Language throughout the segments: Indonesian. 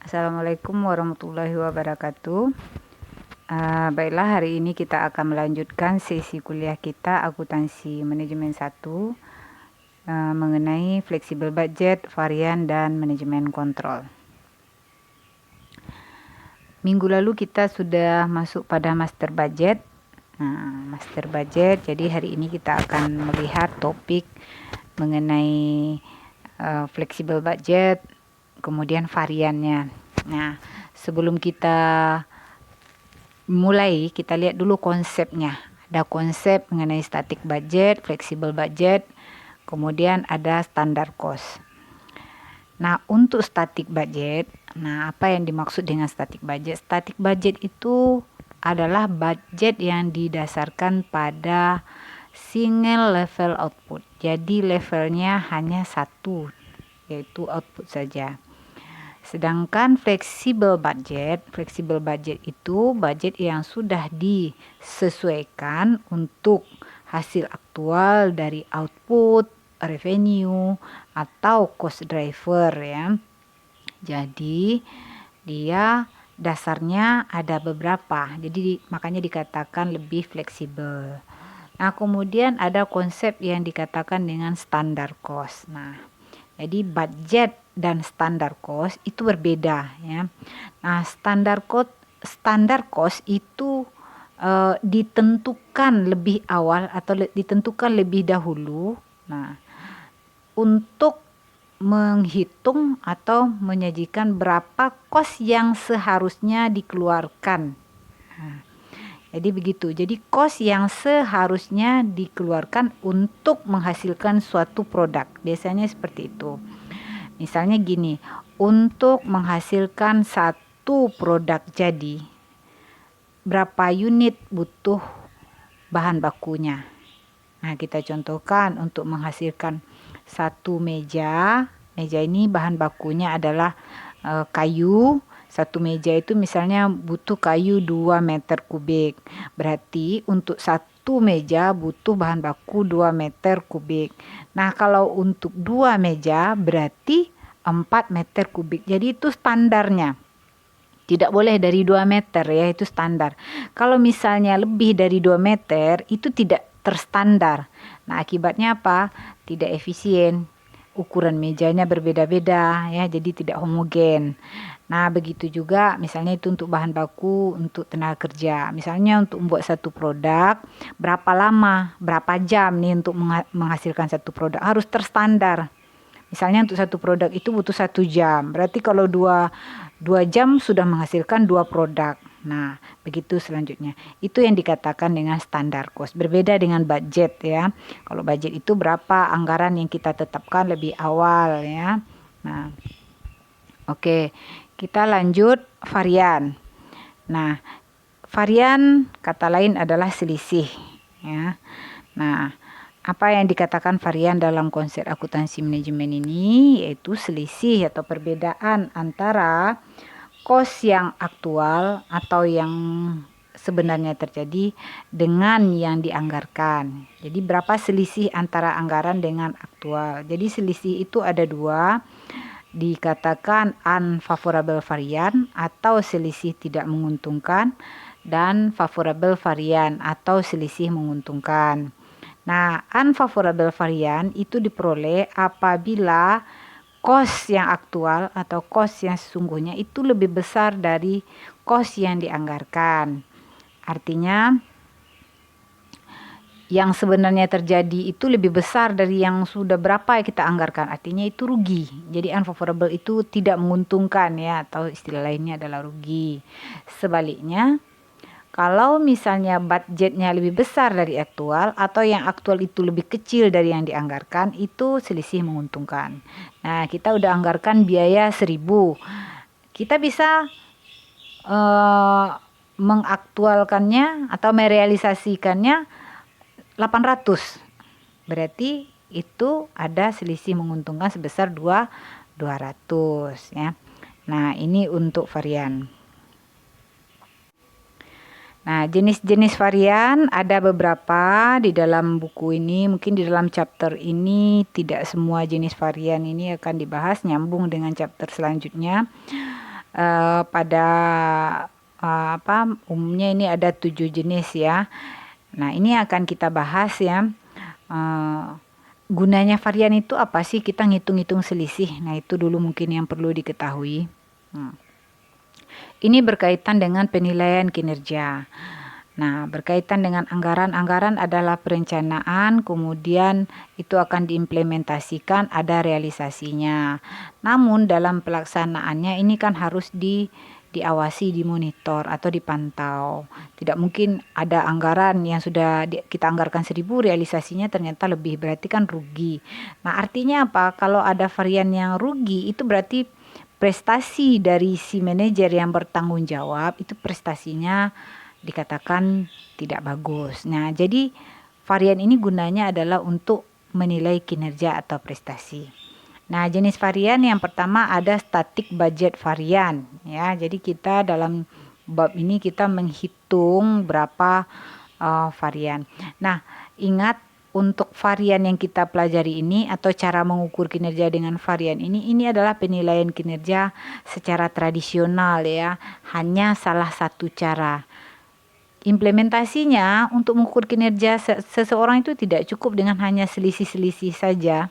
Assalamualaikum warahmatullahi wabarakatuh. Baiklah, hari ini kita akan melanjutkan sesi kuliah kita akuntansi manajemen 1 mengenai fleksibel budget, varian, dan manajemen kontrol. Minggu lalu kita sudah masuk pada master budget. Master budget, jadi hari ini kita akan melihat topik mengenai fleksibel budget, kemudian variannya. Nah, sebelum kita mulai, kita lihat dulu konsepnya. Ada konsep mengenai static budget, fleksibel budget, kemudian ada standar cost. Nah, untuk static budget, apa yang dimaksud dengan static budget? Static budget itu adalah budget yang didasarkan pada single level output. Jadi levelnya hanya satu, yaitu output saja. Sedangkan fleksibel budget itu budget yang sudah disesuaikan untuk hasil aktual dari output, revenue, atau cost driver ya. Jadi dia dasarnya ada beberapa. Jadi makanya dikatakan lebih fleksibel. Nah, kemudian ada konsep yang dikatakan dengan standar cost. Nah, jadi budget dan standar cost itu berbeda ya. Nah, standar cost itu ditentukan lebih awal atau ditentukan lebih dahulu. Nah, untuk menghitung atau menyajikan berapa cost yang seharusnya dikeluarkan. Nah, jadi begitu. Jadi cost yang seharusnya dikeluarkan untuk menghasilkan suatu produk. Biasanya seperti itu. Misalnya gini, untuk menghasilkan satu produk jadi, berapa unit butuh bahan bakunya? Nah, kita contohkan untuk menghasilkan satu meja ini bahan bakunya adalah kayu. Satu meja itu misalnya butuh kayu 2 meter kubik. Berarti untuk satu meja butuh bahan baku 2 meter kubik. Nah, kalau untuk 2 meja berarti 4 meter kubik. Jadi itu standarnya. Tidak boleh dari 2 meter ya, itu standar. Kalau misalnya lebih dari 2 meter itu tidak terstandar. Nah, akibatnya apa? Tidak efisien. Ukuran mejanya berbeda-beda ya, jadi tidak homogen. Nah, begitu juga misalnya itu untuk bahan baku, untuk tenaga kerja. Misalnya untuk membuat satu produk, berapa lama, berapa jam nih untuk menghasilkan satu produk, harus terstandar. Misalnya untuk satu produk itu butuh 1 jam. Berarti kalau 2 jam sudah menghasilkan 2 produk. Nah, begitu selanjutnya. Itu yang dikatakan dengan standar cost. Berbeda dengan budget ya. Kalau budget itu berapa anggaran yang kita tetapkan lebih awal ya. Nah, oke. Kita lanjut varian. Nah, varian kata lain adalah selisih ya. Nah, apa yang dikatakan varian dalam konsep akuntansi manajemen ini yaitu selisih atau perbedaan antara cost yang aktual atau yang sebenarnya terjadi dengan yang dianggarkan. Jadi berapa selisih antara anggaran dengan aktual. Jadi selisih itu ada 2. Dikatakan unfavorable varian atau selisih tidak menguntungkan, dan favorable varian atau selisih menguntungkan. Nah, unfavorable varian itu diperoleh apabila cost yang aktual atau cost yang sesungguhnya itu lebih besar dari cost yang dianggarkan. Artinya yang sebenarnya terjadi itu lebih besar dari yang sudah berapa yang kita anggarkan. Artinya itu rugi. Jadi unfavorable itu tidak menguntungkan ya, atau istilah lainnya adalah rugi. Sebaliknya, kalau misalnya budgetnya lebih besar dari aktual atau yang aktual itu lebih kecil dari yang dianggarkan, itu selisih menguntungkan. Nah, kita udah anggarkan biaya 1.000. Kita bisa mengaktualkannya atau merealisasikannya 800. Berarti itu ada selisih menguntungkan sebesar 200 ya. Nah, ini untuk varian. Nah, jenis-jenis varian ada beberapa di dalam buku ini. Mungkin di dalam chapter ini tidak semua jenis varian ini akan dibahas, nyambung dengan chapter selanjutnya. pada umumnya ini ada 7 jenis ya. Nah, ini akan kita bahas ya. Gunanya varian itu apa sih? Kita ngitung-ngitung selisih. Nah, itu dulu mungkin yang perlu diketahui. Ini berkaitan dengan penilaian kinerja. Nah, berkaitan dengan anggaran. Anggaran adalah perencanaan, kemudian itu akan diimplementasikan, ada realisasinya. Namun dalam pelaksanaannya ini kan harus diawasi, dimonitor atau dipantau. Tidak mungkin ada anggaran yang sudah kita anggarkan 1.000, realisasinya ternyata lebih, berarti kan rugi. Nah, artinya apa? Kalau ada varian yang rugi, itu berarti prestasi dari si manajer yang bertanggung jawab, itu prestasinya dikatakan tidak bagus. Nah, jadi varian ini gunanya adalah untuk menilai kinerja atau prestasi. Nah, jenis varian yang pertama ada static budget varian ya. Jadi kita dalam bab ini kita menghitung berapa varian. Nah, ingat untuk varian yang kita pelajari ini atau cara mengukur kinerja dengan varian ini adalah penilaian kinerja secara tradisional ya. Hanya salah satu cara. Implementasinya untuk mengukur kinerja seseorang itu tidak cukup dengan hanya selisih-selisih saja.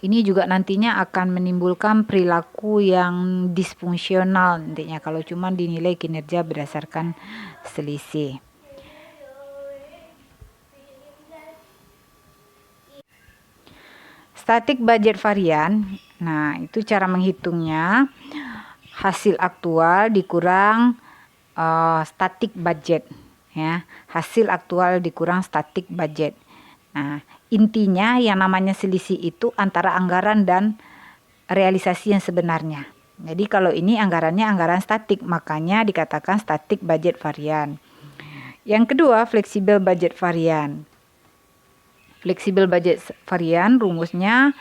Ini juga nantinya akan menimbulkan perilaku yang disfungsional nantinya kalau cuma dinilai kinerja berdasarkan selisih. Static budget varian, nah itu cara menghitungnya hasil aktual dikurang static budget ya, hasil aktual dikurang static budget. Nah, intinya yang namanya selisih itu antara anggaran dan realisasi yang sebenarnya. Jadi kalau ini anggarannya anggaran statik, makanya dikatakan static budget varian. Yang kedua, flexible budget varian. Flexible budget varian rumusnya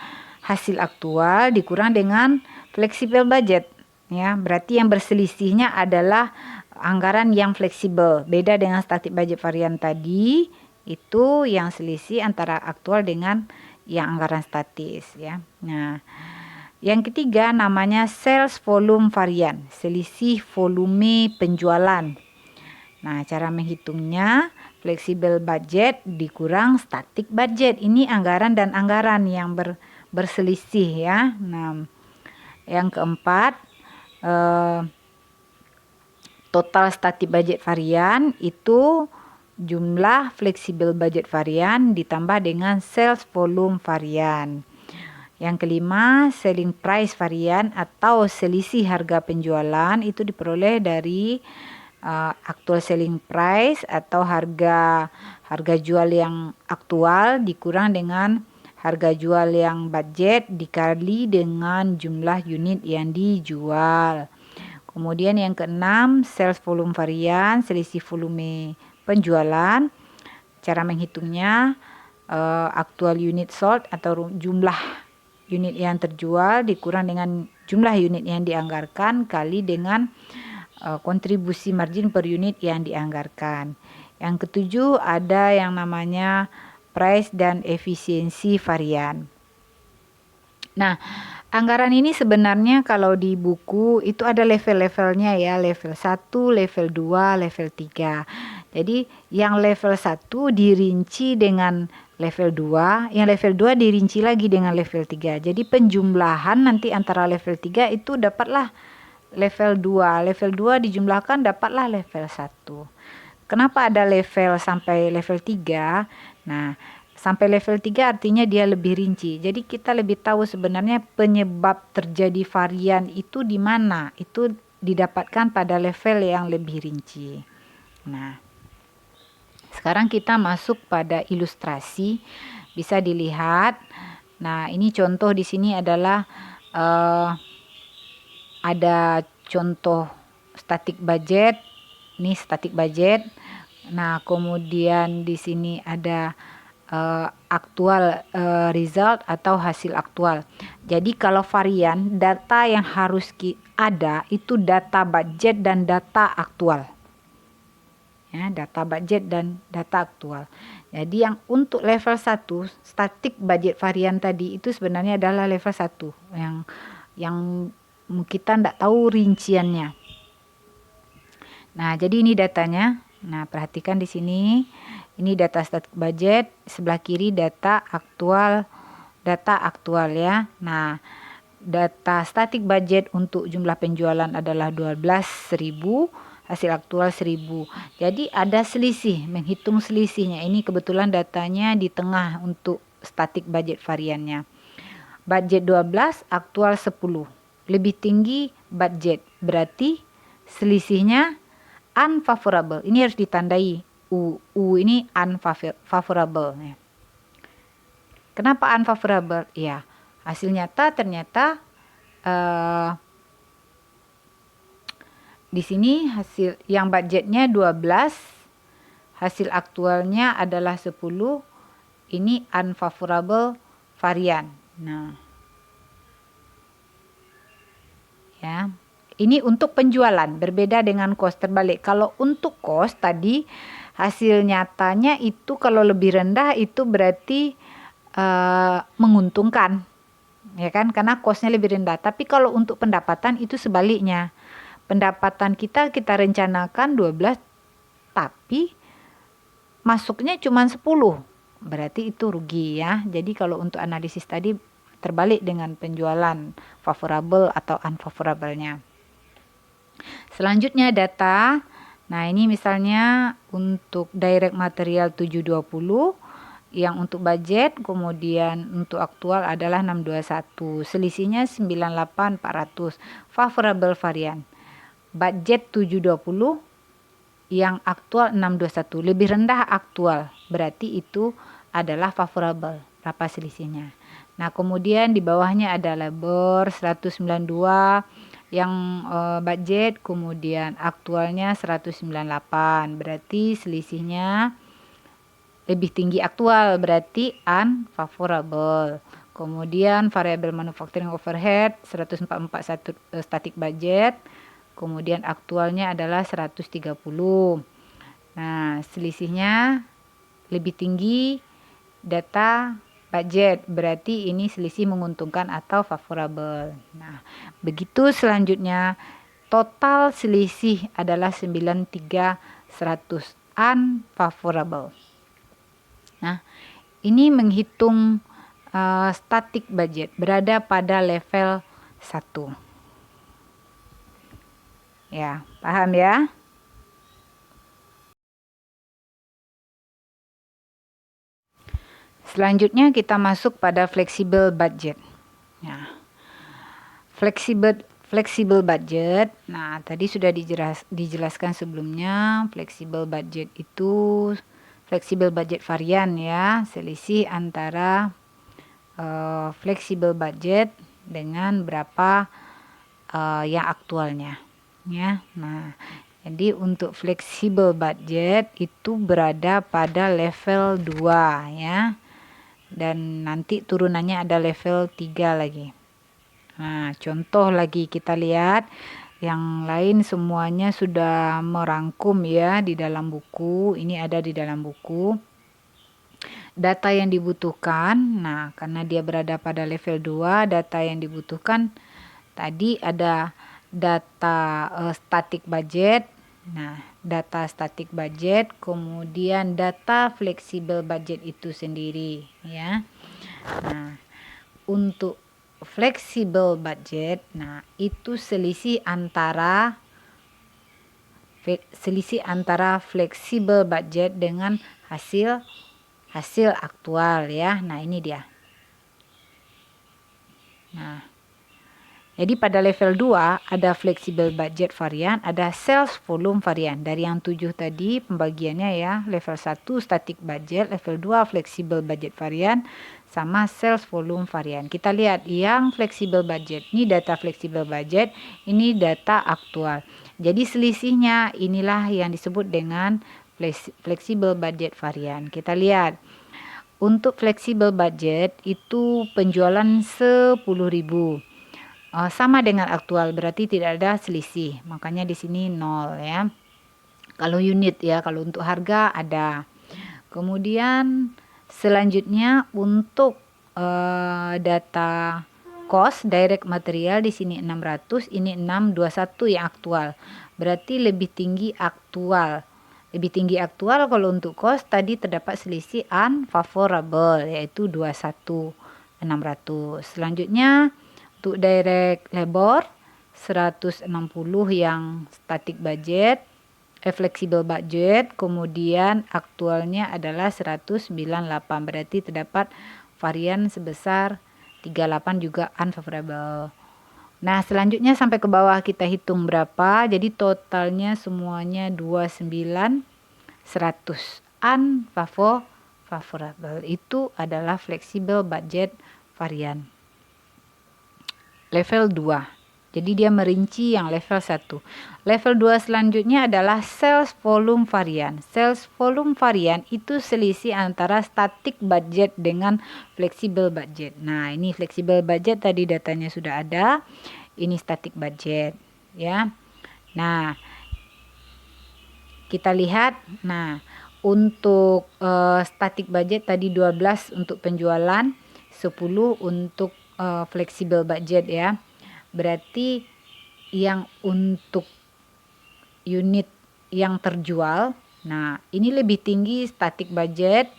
hasil aktual dikurang dengan flexible budget ya, berarti yang berselisihnya adalah anggaran yang fleksibel. Beda dengan static budget varian tadi, itu yang selisih antara aktual dengan yang anggaran statis ya. Nah, yang ketiga namanya sales volume varian, selisih volume penjualan. Nah, cara menghitungnya flexible budget dikurang static budget. Ini anggaran dan anggaran yang berselisih ya. Nah, yang keempat total static budget varian itu jumlah flexible budget varian ditambah dengan sales volume varian. Yang kelima, selling price varian atau selisih harga penjualan itu diperoleh dari actual selling price atau harga jual yang aktual dikurang dengan harga jual yang budget dikali dengan jumlah unit yang dijual. Kemudian yang keenam, sales volume varian, selisih volume penjualan. Cara menghitungnya actual unit sold atau jumlah unit yang terjual dikurang dengan jumlah unit yang dianggarkan kali dengan kontribusi margin per unit yang dianggarkan. Yang ketujuh ada yang namanya price dan efisiensi varian. Nah, anggaran ini sebenarnya kalau di buku itu ada level-levelnya ya, level 1, level 2, level 3. Jadi yang level 1 dirinci dengan level 2, yang level 2 dirinci lagi dengan level 3. Jadi penjumlahan nanti antara level 3 itu dapatlah level 2. Level 2 dijumlahkan dapatlah level 1. Kenapa ada level sampai level 3? Nah, sampai level 3 artinya dia lebih rinci. Jadi kita lebih tahu sebenarnya penyebab terjadi varian itu di mana. Itu didapatkan pada level yang lebih rinci. Nah, sekarang kita masuk pada ilustrasi. Bisa dilihat. Nah, ini contoh di sini adalah ada contoh static budget. Ini static budget. Nah, kemudian di sini ada aktual result atau hasil aktual. Jadi kalau varian, data yang harus ada itu data budget dan data aktual. Ya, data budget dan data aktual. Jadi yang untuk level 1, static budget varian tadi itu sebenarnya adalah level 1 yang kita tidak tahu rinciannya. Nah, jadi ini datanya. Nah, perhatikan di sini. Ini data static budget, sebelah kiri data aktual ya. Nah, data static budget untuk jumlah penjualan adalah 12.000, hasil aktual 1.000. Jadi ada selisih, menghitung selisihnya. Ini kebetulan datanya di tengah untuk static budget variannya. Budget 12, aktual 10. Lebih tinggi budget, berarti selisihnya unfavorable. Ini harus ditandai U ini unfavorable. Kenapa unfavorable? Ya, hasil nyata ternyata di sini hasil yang budgetnya 12, hasil aktualnya adalah 10. Ini unfavorable varian. Nah, ya. Ini untuk penjualan, berbeda dengan cost terbalik. Kalau untuk cost tadi hasil nyatanya itu kalau lebih rendah itu berarti menguntungkan, ya kan? Karena costnya lebih rendah. Tapi kalau untuk pendapatan itu sebaliknya. Pendapatan kita rencanakan 12, tapi masuknya cuma 10. Berarti itu rugi ya. Jadi kalau untuk analisis tadi terbalik dengan penjualan, favorable atau unfavorable-nya. Selanjutnya data. Nah, ini misalnya untuk direct material 720, yang untuk budget, kemudian untuk aktual adalah 621. Selisihnya 98.400. Favorable varian. Budget 720, yang aktual 621. Lebih rendah aktual. Berarti itu adalah favorable. Berapa selisihnya? Nah, kemudian di bawahnya ada labor 192 yang budget, kemudian aktualnya 198. Berarti selisihnya lebih tinggi aktual, berarti unfavorable. Kemudian variable manufacturing overhead 141 static budget, kemudian aktualnya adalah 130. Nah, selisihnya lebih tinggi data budget, berarti ini selisih menguntungkan atau favorable. Nah, begitu selanjutnya total selisih adalah 93.100 unfavorable. Nah, ini menghitung static budget berada pada level 1. Ya, paham ya? Selanjutnya kita masuk pada flexible budget. Nah, flexible budget. Nah, tadi sudah dijelaskan sebelumnya, flexible budget itu flexible budget varian ya, selisih antara flexible budget dengan berapa yang aktualnya ya. Nah, jadi untuk flexible budget itu berada pada level 2 ya. Dan nanti turunannya ada level 3 lagi. Nah, contoh lagi kita lihat, yang lain semuanya sudah merangkum ya di dalam buku. Ini ada di dalam buku. Data yang dibutuhkan, nah karena dia berada pada level 2, data yang dibutuhkan tadi ada data static budget. Nah, data static budget, kemudian data flexible budget itu sendiri ya. Nah, untuk flexible budget, nah itu selisih antara flexible budget dengan hasil aktual ya. Nah, ini dia. Nah, jadi pada level 2 ada flexible budget varian, ada sales volume varian. Dari yang 7 tadi pembagiannya ya, level 1 static budget, level 2 flexible budget varian, sama sales volume varian. Kita lihat yang flexible budget, ini data flexible budget, ini data aktual. Jadi selisihnya inilah yang disebut dengan flexible budget varian. Kita lihat, untuk flexible budget itu penjualan 10.000. Sama dengan aktual, berarti tidak ada selisih, makanya di sini 0 ya. Kalau unit ya, kalau untuk harga ada. Kemudian selanjutnya untuk data cost direct material di sini 600, ini 621 yang aktual. Berarti lebih tinggi aktual. Lebih tinggi aktual kalau untuk cost tadi terdapat selisih unfavorable yaitu 21.600. Selanjutnya untuk direct labor 160 yang static budget, flexible budget, kemudian aktualnya adalah 198, berarti terdapat varian sebesar 38 juga unfavorable. Nah, selanjutnya sampai ke bawah kita hitung berapa. Jadi totalnya semuanya 29.100 unfavorable. Itu adalah flexible budget varian. Level 2. Jadi dia merinci yang level 1. Level 2 selanjutnya adalah sales volume varian. Sales volume varian itu selisih antara static budget dengan flexible budget. Nah, ini flexible budget tadi datanya sudah ada. Ini static budget, ya. Nah, kita lihat. Nah, untuk static budget tadi 12 untuk penjualan, 10 untuk flexible budget, ya. Berarti yang untuk unit yang terjual, nah ini lebih tinggi static budget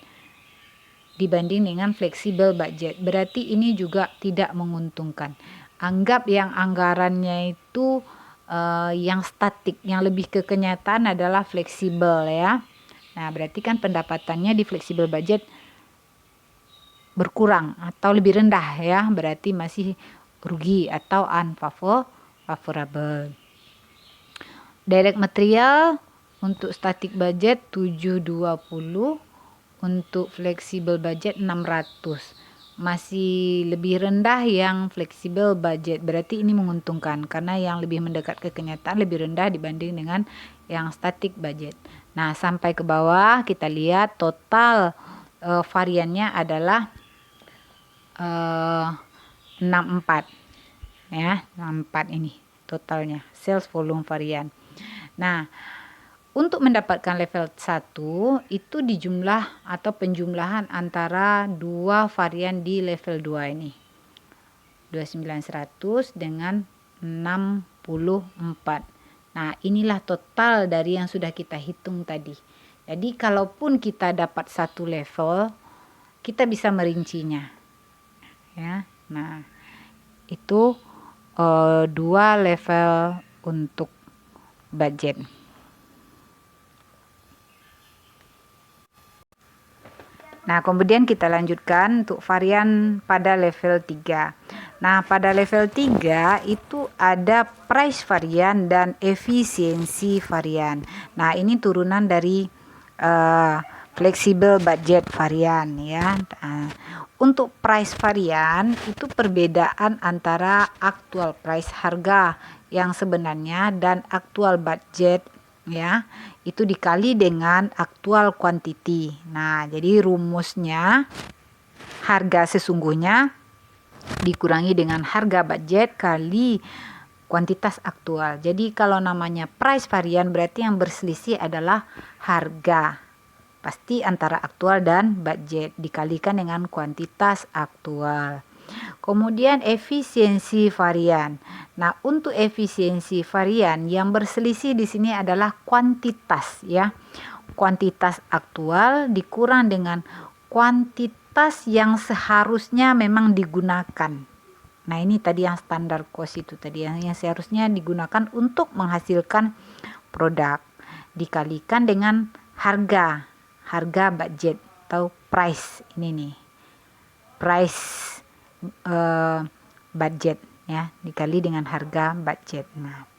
dibanding dengan flexible budget. Berarti ini juga tidak menguntungkan. Anggap yang anggarannya itu yang statik, yang lebih ke kenyataan adalah fleksibel, ya. Nah, berarti kan pendapatannya di flexible budget berkurang atau lebih rendah, ya. Berarti masih rugi atau unfavorable. Direct material untuk static budget 720, untuk flexible budget 600. Masih lebih rendah yang flexible budget. Berarti ini menguntungkan karena yang lebih mendekat ke kenyataan lebih rendah dibanding dengan yang static budget. Nah, sampai ke bawah kita lihat total variannya adalah 64, ya, 64 ini totalnya sales volume varian. Nah, untuk mendapatkan level 1 itu dijumlah atau penjumlahan antara dua varian di level 2 ini. 29.100 dengan 64. Nah, inilah total dari yang sudah kita hitung tadi. Jadi kalaupun kita dapat satu level, kita bisa merincinya, ya. Nah, itu dua level untuk budget. Nah, kemudian kita lanjutkan untuk varian pada level 3. Nah, pada level 3 itu ada price varian dan efisiensi varian. Nah, ini turunan dari flexible budget varian, ya. Nah, untuk price varian itu perbedaan antara actual price harga yang sebenarnya dan actual budget, ya, itu dikali dengan actual quantity. Nah, jadi rumusnya harga sesungguhnya dikurangi dengan harga budget kali kuantitas aktual. Jadi kalau namanya price varian berarti yang berselisih adalah harga. Pasti antara aktual dan budget dikalikan dengan kuantitas aktual. Kemudian efisiensi varian. Nah, untuk efisiensi varian yang berselisih di sini adalah kuantitas, ya. Kuantitas aktual dikurang dengan kuantitas yang seharusnya memang digunakan. Nah, ini tadi yang standar cost itu tadi yang seharusnya digunakan untuk menghasilkan produk dikalikan dengan harga budget atau price ini nih. Price budget, ya, dikali dengan harga budget. Nah,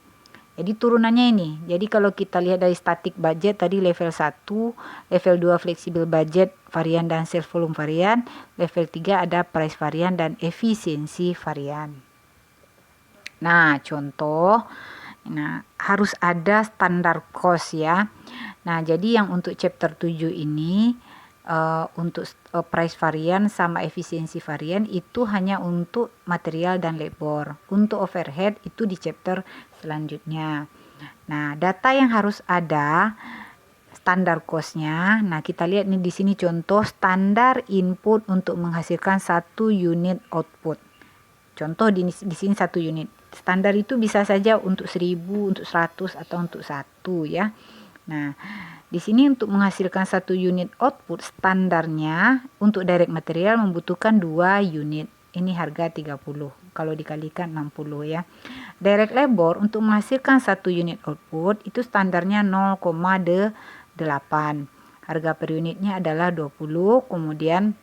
jadi turunannya ini. Jadi kalau kita lihat dari static budget tadi level 1, level 2 flexible budget varian dan sales volume varian, level 3 ada price varian dan efisiensi varian. Nah, contoh, nah harus ada standar cost, ya. Nah, jadi yang untuk chapter 7 ini untuk price varian sama efisiensi varian itu hanya untuk material dan labor. Untuk overhead itu di chapter selanjutnya. Nah, data yang harus ada standar cost-nya. Nah, kita lihat nih di sini contoh standar input untuk menghasilkan 1 unit output. Contoh di sini 1 unit. Standar itu bisa saja untuk 1000, untuk 100 atau untuk 1 ya. Nah, di sini untuk menghasilkan 1 unit output standarnya untuk direct material membutuhkan 2 unit. Ini harga 30. Kalau dikalikan 60 ya. Direct labor untuk menghasilkan 1 unit output itu standarnya 0,8. Harga per unitnya adalah 20. Kemudian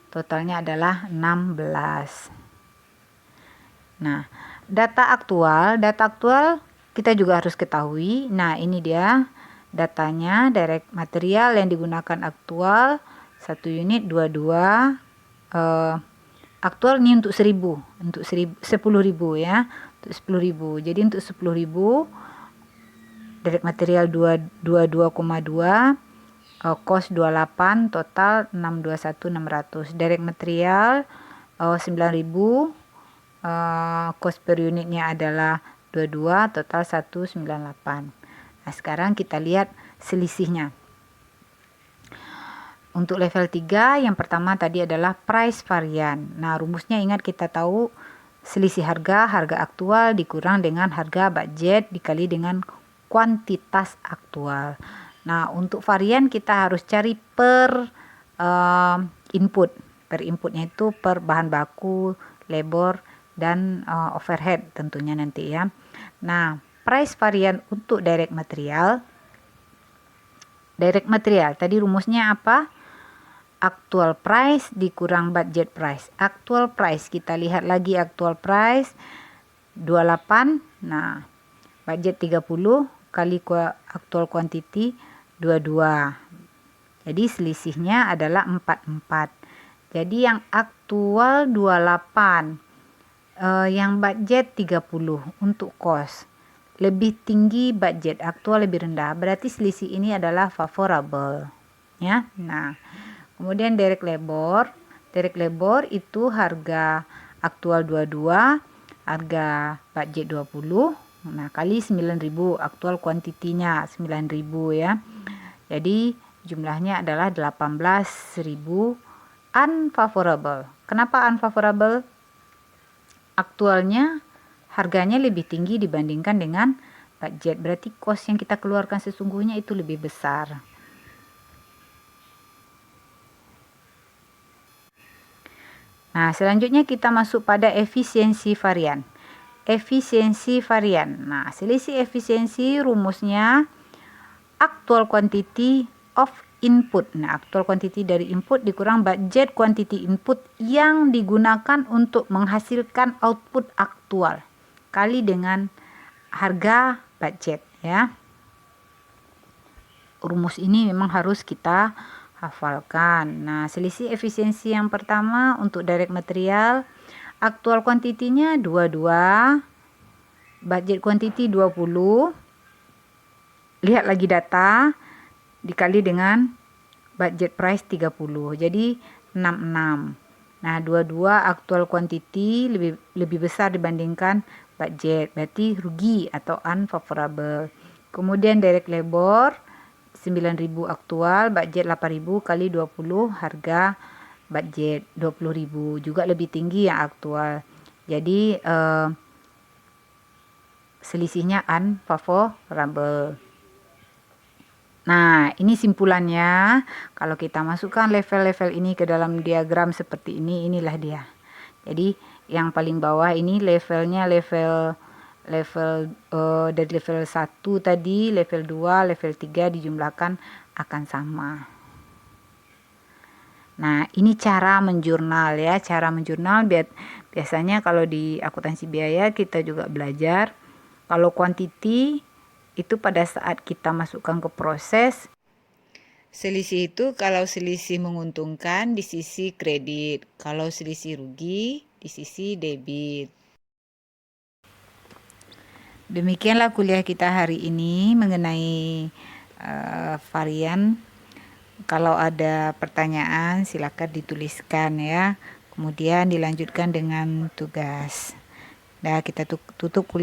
totalnya adalah 16. Nah, data aktual kita juga harus ketahui. Nah, ini dia datanya direct material yang digunakan aktual 1 unit 22. Aktual ini untuk 1000, untuk 10.000 ya, untuk 10.000. Jadi untuk 10.000 direct material 22,2, cost 28, total 621.600. Direct material 9.000, cost per unitnya adalah 22, total 198. Nah, sekarang kita lihat selisihnya. Untuk level 3 yang pertama tadi adalah price varian. Nah, rumusnya ingat kita tahu selisih harga aktual dikurang dengan harga budget dikali dengan kuantitas aktual. Nah, untuk varian kita harus cari per input. Per inputnya itu per bahan baku, labor, dan overhead tentunya nanti ya. Nah, price varian untuk direct material tadi rumusnya apa? Actual price dikurang budget price. Actual price kita lihat lagi, actual price 28. Nah, budget 30 kali actual quantity 22. Jadi selisihnya adalah 44. Jadi yang aktual 28, yang budget 30 untuk cost. Lebih tinggi budget, aktual lebih rendah. Berarti selisih ini adalah favorable. Ya. Nah, kemudian direct labor. Direct labor itu harga aktual 22, harga budget 20. Nah, kali 9.000, aktual kuantitinya 9.000 ya. Jadi jumlahnya adalah 18.000 unfavorable. Kenapa unfavorable? Aktualnya harganya lebih tinggi dibandingkan dengan budget. Berarti cost yang kita keluarkan sesungguhnya itu lebih besar. Nah, selanjutnya kita masuk pada efisiensi varian. Efisiensi varian. Nah, selisih efisiensi rumusnya actual quantity of input. Nah, actual quantity dari input dikurang budget quantity input yang digunakan untuk menghasilkan output aktual kali dengan harga budget ya. Rumus ini memang harus kita hafalkan. Nah, selisih efisiensi yang pertama untuk direct material, actual quantity-nya 22, budget quantity 20. Lihat lagi data dikali dengan budget price 30. Jadi 66. Nah, 22 actual quantity lebih besar dibandingkan budget. Berarti rugi atau unfavorable. Kemudian direct labor 9.000 aktual, budget 8.000 kali 20 harga budget 20.000, juga lebih tinggi yang aktual. Jadi selisihnya unfavorable. Nah, ini simpulannya. Kalau kita masukkan level-level ini ke dalam diagram seperti ini, inilah dia. Jadi yang paling bawah ini levelnya dari level 1 tadi, level 2, level 3 dijumlahkan akan sama. Nah, ini cara menjurnal ya. Cara menjurnal biasanya kalau di akuntansi biaya kita juga belajar. Kalau quantity itu pada saat kita masukkan ke proses, selisih itu kalau selisih menguntungkan di sisi kredit, kalau selisih rugi di sisi debit. Demikianlah kuliah kita hari ini mengenai varian. Kalau ada pertanyaan silakan dituliskan ya. Kemudian dilanjutkan dengan tugas. Nah, kita tutup kuliah.